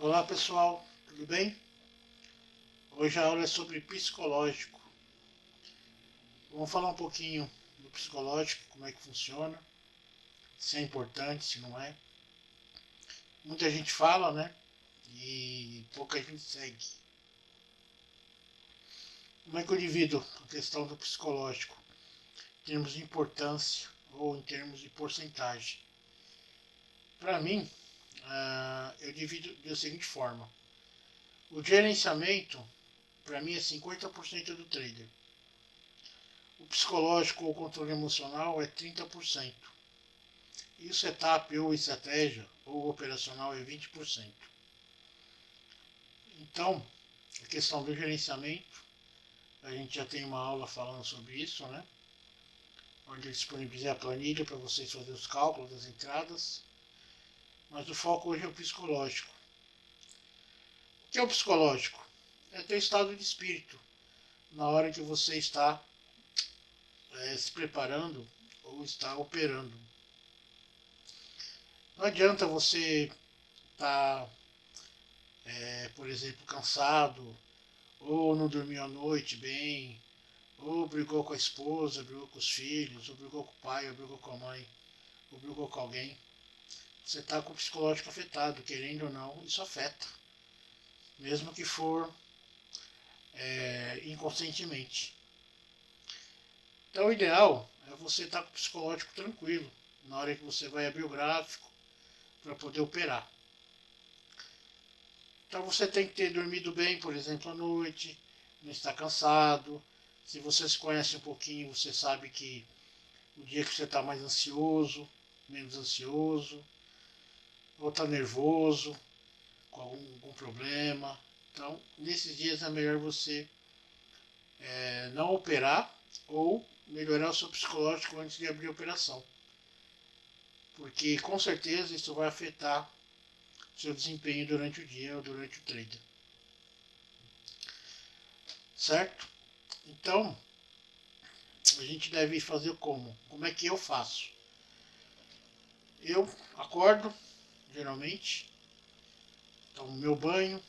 Olá pessoal, tudo bem? Hoje a aula é sobre psicológico. Vamos falar um pouquinho do psicológico, como é que funciona, se é importante, se não é. Muita gente fala, né? E pouca gente segue. Como é que eu divido a questão do psicológico? Em termos de importância ou em termos de porcentagem? Para mim, eu divido da seguinte forma. O gerenciamento, para mim, é 50% do trader. O psicológico ou controle emocional é 30%. E o setup ou estratégia ou operacional é 20%. Então, a questão do gerenciamento, a gente já tem uma aula falando sobre isso, né? Onde eu disponibilizei a planilha para vocês fazerem os cálculos das entradas. Mas o foco hoje é o psicológico. O que é o psicológico? É teu estado de espírito na hora que você está se preparando ou está operando. Não adianta você estar, por exemplo, cansado, ou não dormiu à noite bem, ou brigou com a esposa, brigou com os filhos, ou brigou com o pai, ou brigou com a mãe, ou brigou com alguém. Você está com o psicológico afetado, querendo ou não, isso afeta. Mesmo que for inconscientemente. Então o ideal é você estar com o psicológico tranquilo na hora que você vai abrir o gráfico para poder operar. Então você tem que ter dormido bem, por exemplo, à noite, não estar cansado. Se você se conhece um pouquinho, você sabe que o dia que você está mais ansioso, menos ansioso, ou está nervoso, com algum problema. Então, nesses dias é melhor você não operar ou melhorar o seu psicológico antes de abrir a operação. Porque com certeza isso vai afetar seu desempenho durante o dia ou durante o trade. Certo? Então, a gente deve fazer como? Como é que eu faço? Eu acordo, geralmente, tomo meu banho,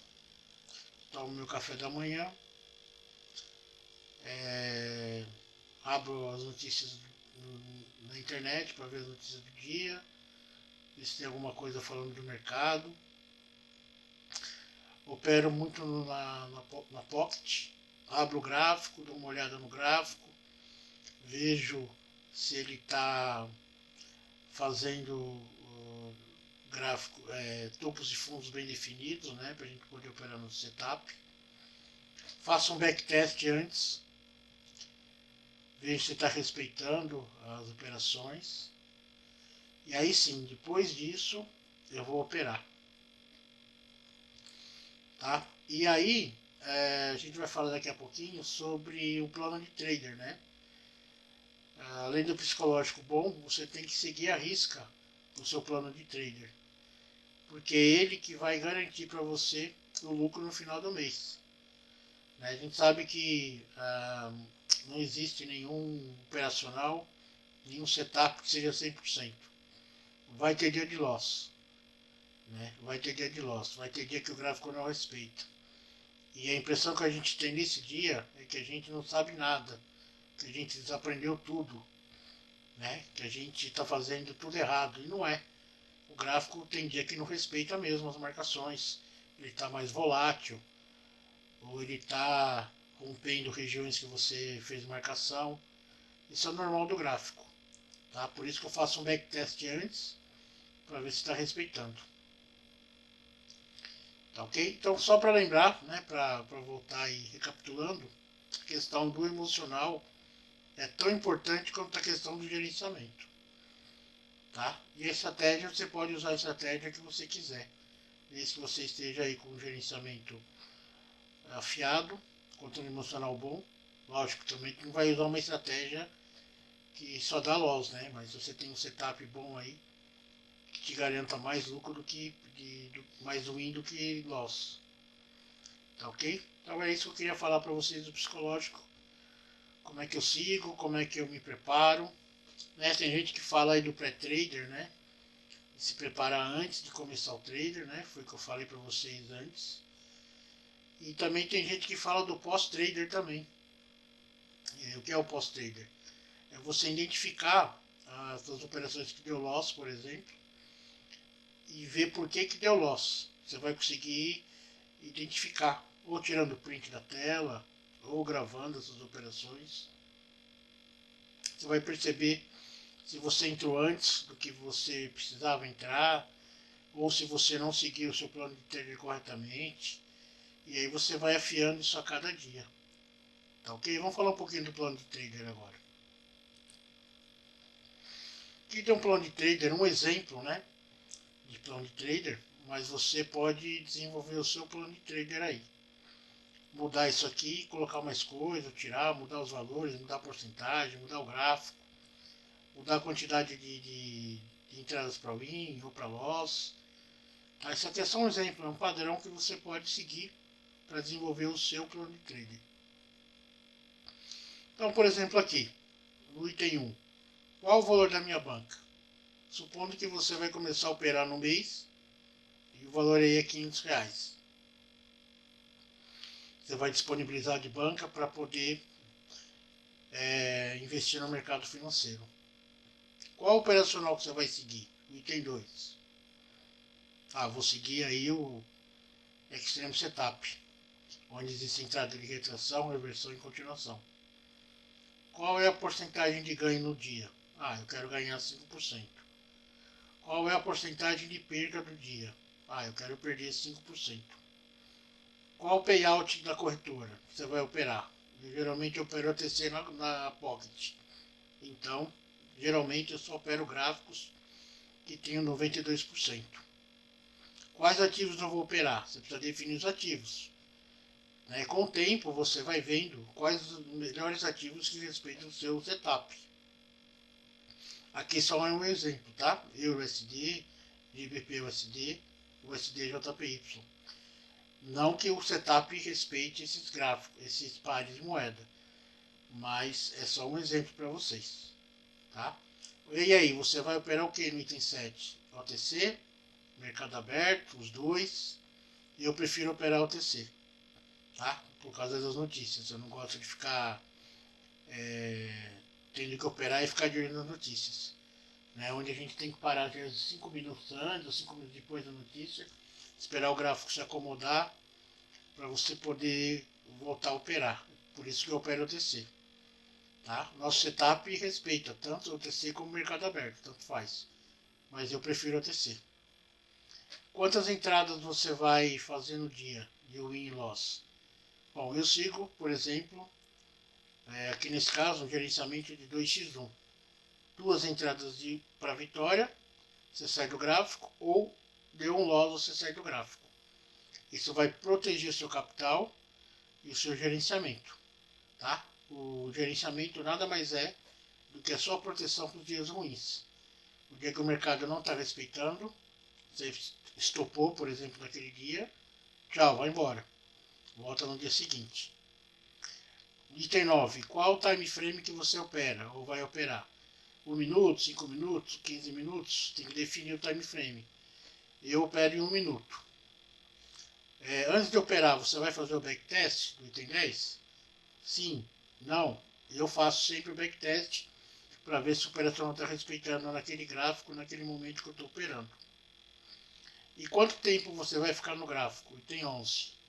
tomo meu café da manhã, abro as notícias na internet para ver as notícias do dia, ver se tem alguma coisa falando do mercado. Opero muito na Pocket, abro o gráfico, dou uma olhada no gráfico, vejo se ele está fazendo gráfico, topos e fundos bem definidos, né, para a gente poder operar no setup. Faço um backtest antes, vejo se está respeitando as operações. E aí sim, depois disso, eu vou operar. Tá? E aí, a gente vai falar daqui a pouquinho sobre o plano de trader, né? Além do psicológico bom, você tem que seguir à risca o seu plano de trader. Porque é ele que vai garantir para você o lucro no final do mês. Né? A gente sabe que não existe nenhum operacional, nenhum setup que seja 100%. Vai ter dia de loss. Né? Vai ter dia de loss. Vai ter dia que o gráfico não respeita. E a impressão que a gente tem nesse dia é que a gente não sabe nada. Que a gente desaprendeu tudo. Né? Que a gente está fazendo tudo errado. E não é. O gráfico tem dia que não respeita mesmo as marcações. Ele está mais volátil. Ou ele está rompendo regiões que você fez marcação. Isso é normal do gráfico. Tá? Por isso que eu faço um backtest antes. Para ver se está respeitando. Tá ok? Então, só para lembrar, né, para voltar aí recapitulando, a questão do emocional é tão importante quanto a questão do gerenciamento. Tá? E a estratégia, você pode usar a estratégia que você quiser. Desde que você esteja aí com o gerenciamento afiado, controle emocional bom. Lógico, também não vai usar uma estratégia que só dá loss, né? Mas você tem um setup bom aí que te garanta mais lucro do que mais win do que loss. Tá ok? Então é isso que eu queria falar para vocês do psicológico. Como é que eu sigo, como é que eu me preparo. Né? Tem gente que fala aí do pré-trader, né? se preparar antes de começar o trader, né? Foi o que eu falei para vocês antes. E também tem gente que fala do pós-trader também. O que é o pós-trader? É você identificar as operações que deu loss, por exemplo, e ver por que deu loss. Você vai conseguir identificar, ou tirando print da tela, ou gravando essas operações. Você vai perceber se você entrou antes do que você precisava entrar, ou se você não seguiu o seu plano de trader corretamente. E aí você vai afiando isso a cada dia. Tá ok? Vamos falar um pouquinho do plano de trader agora. Aqui tem um plano de trader, um exemplo, né, de plano de trader, mas você pode desenvolver o seu plano de trader aí. Mudar isso aqui, colocar mais coisa, tirar, mudar os valores, mudar a porcentagem, mudar o gráfico, mudar a quantidade de entradas para win ou para loss. Tá? Isso aqui é só um exemplo, é um padrão que você pode seguir para desenvolver o seu plano de trader. Então, por exemplo, aqui, no item 1, qual o valor da minha banca? Supondo que você vai começar a operar no mês e o valor aí é R$500. Você vai disponibilizar de banca para poder investir no mercado financeiro. Qual operacional que você vai seguir? O item 2. Vou seguir aí o Extreme Setup, onde existe entrada de retração, reversão e continuação. Qual é a porcentagem de ganho no dia? Eu quero ganhar 5%. Qual é a porcentagem de perda do dia? Eu quero perder 5%. Qual o payout da corretora que você vai operar? Eu geralmente opero OTC na Pocket. Então, geralmente eu só opero gráficos que tenham 92%. Quais ativos eu vou operar? Você precisa definir os ativos. Com o tempo você vai vendo quais os melhores ativos que respeitam o seu setup. Aqui só é um exemplo, tá? EURUSD, GBP-USD, USD-JPY. Não que o setup respeite esses gráficos, esses pares de moeda, mas é só um exemplo para vocês, tá? E aí, você vai operar o que no item 7? OTC, mercado aberto, os dois, e eu prefiro operar OTC, tá? Por causa das notícias, eu não gosto de ficar tendo que operar e ficar de olho nas notícias, né? Onde a gente tem que parar às vezes 5 minutos antes ou 5 minutos depois da notícia, esperar o gráfico se acomodar para você poder voltar a operar. Por isso que eu opero OTC. Tá? Nosso setup respeita tanto OTC como mercado aberto, tanto faz. Mas eu prefiro OTC. Quantas entradas você vai fazer no dia de win e loss? Bom, eu sigo, por exemplo, aqui nesse caso, um gerenciamento de 2x1. 2 entradas para vitória, você sai do gráfico, ou deu um loss, você sai do gráfico. Isso vai proteger o seu capital e o seu gerenciamento. Tá? O gerenciamento nada mais é do que a sua proteção para os dias ruins. O dia que o mercado não está respeitando, você estopou, por exemplo, naquele dia, tchau, vai embora. Volta no dia seguinte. Item 9. Qual o time frame que você opera ou vai operar? 1 minuto, 5 minutos, 15 minutos? Tem que definir o time frame. Eu opero em 1 minuto. Antes de operar, você vai fazer o backtest do item 10? Sim, não. Eu faço sempre o backtest para ver se a operação está respeitando naquele gráfico, naquele momento que eu estou operando. E quanto tempo você vai ficar no gráfico? Item 11.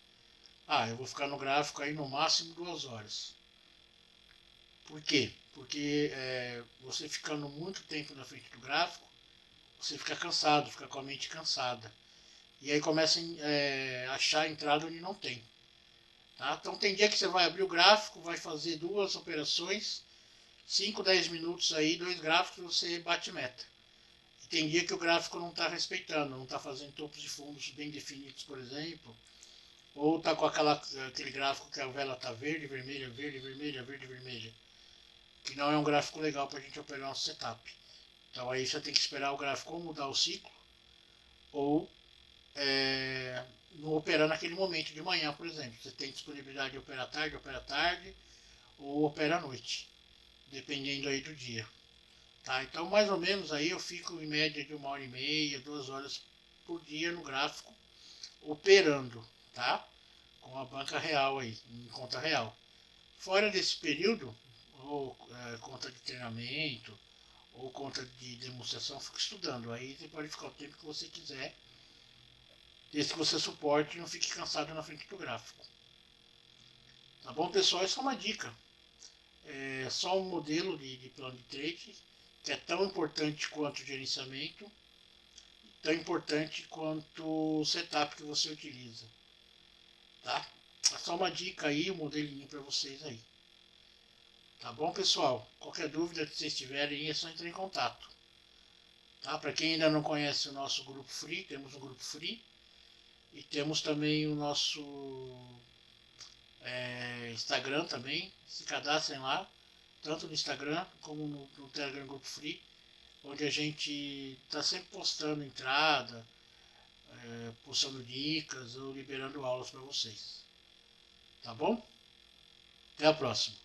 Eu vou ficar no gráfico aí no máximo 2 horas. Por quê? Porque você ficando muito tempo na frente do gráfico, você fica cansado, fica com a mente cansada. E aí começa a achar entrada onde não tem. Tá? Então tem dia que você vai abrir o gráfico, vai fazer 2 operações, 5, 10 minutos aí, 2 gráficos, você bate meta. E tem dia que o gráfico não está respeitando, não está fazendo topos de fundos bem definidos, por exemplo, ou está com aquele gráfico que a vela está verde, vermelha, verde, vermelha, verde, vermelha, que não é um gráfico legal para a gente operar nosso setup. Então aí você tem que esperar o gráfico ou mudar o ciclo, ou não operar naquele momento de manhã, por exemplo. Você tem disponibilidade de operar tarde, ou opera à noite, dependendo aí do dia. Tá? Então mais ou menos aí eu fico em média de 1h30, 2 horas por dia no gráfico, operando, tá? Com a banca real aí, em conta real. Fora desse período, ou conta de treinamento, ou conta de demonstração, fico estudando. Aí você pode ficar o tempo que você quiser, desde que você suporte e não fique cansado na frente do gráfico. Tá bom, pessoal? Essa é uma dica. É só um modelo de plano de trade que é tão importante quanto o gerenciamento, tão importante quanto o setup que você utiliza. Tá? É só uma dica aí, um modelinho para vocês aí. Tá bom, pessoal? Qualquer dúvida que vocês tiverem, é só entrar em contato. Tá? Para quem ainda não conhece o nosso grupo free, temos um grupo free e temos também o nosso Instagram também. Se cadastrem lá, tanto no Instagram como no Telegram Grupo Free, onde a gente está sempre postando entrada, postando dicas ou liberando aulas para vocês. Tá bom? Até a próxima.